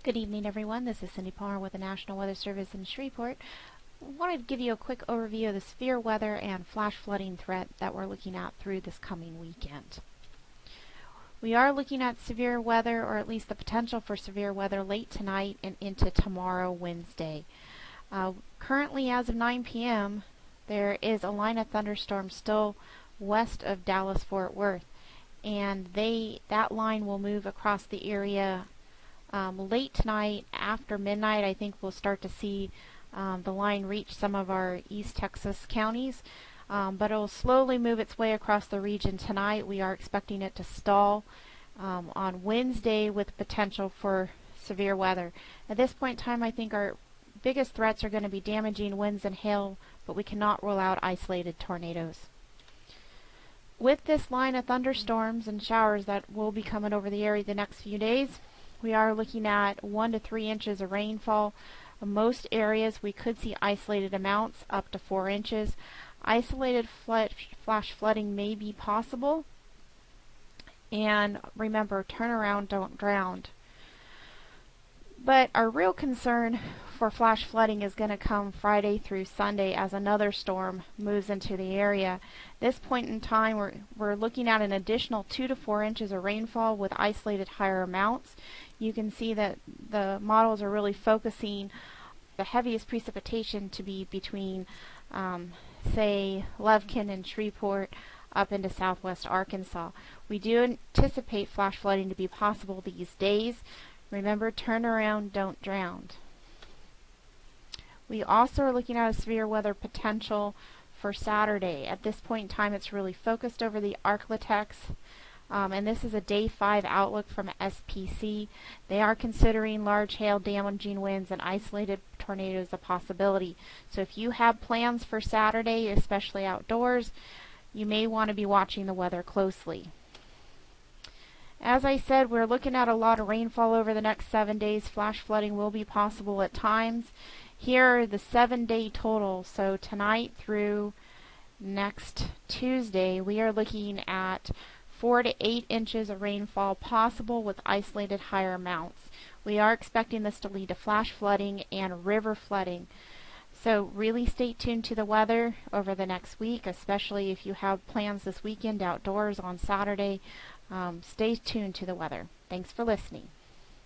Good evening, everyone. This is Cindy Palmer with the National Weather Service in Shreveport. I wanted to give you a quick overview of the severe weather and flash flooding threat that we're looking at through this coming weekend. We are looking at severe weather, or at least the potential for severe weather, late tonight and into tomorrow, Wednesday. Currently, as of 9 p.m., there is a line of thunderstorms still west of Dallas-Fort Worth, and that line will move across the area late tonight. After midnight, I think we'll start to see the line reach some of our East Texas counties, but it will slowly move its way across the region tonight. We are expecting it to stall on Wednesday with potential for severe weather. At this point in time, I think our biggest threats are going to be damaging winds and hail, but we cannot rule out isolated tornadoes. With this line of thunderstorms and showers that will be coming over the area the next few days, we are looking at 1 to 3 inches of rainfall. In most areas, we could see isolated amounts up to 4 inches. Isolated flash flooding may be possible. And remember, turn around, don't drown. But our real concern for flash flooding is going to come Friday through Sunday as another storm moves into the area. At this point in time, we're looking at an additional 2 to 4 inches of rainfall with isolated higher amounts. You can see that the models are really focusing the heaviest precipitation to be between, say, Lufkin and Shreveport up into southwest Arkansas. We do anticipate flash flooding to be possible these days. Remember, turn around, don't drown. We also are looking at a severe weather potential for Saturday. At this point in time, it's really focused over the Arklatex, and this is a day 5 outlook from SPC. They are considering large hail, damaging winds, and isolated tornadoes a possibility. So if you have plans for Saturday, especially outdoors, you may want to be watching the weather closely. As I said, we're looking at a lot of rainfall over the next 7 days. Flash flooding will be possible at times. Here are the 7-day totals. So tonight through next Tuesday, we are looking at 4 to 8 inches of rainfall possible with isolated higher amounts. We are expecting this to lead to flash flooding and river flooding. So really stay tuned to the weather over the next week, especially if you have plans this weekend outdoors on Saturday. Stay tuned to the weather. Thanks for listening.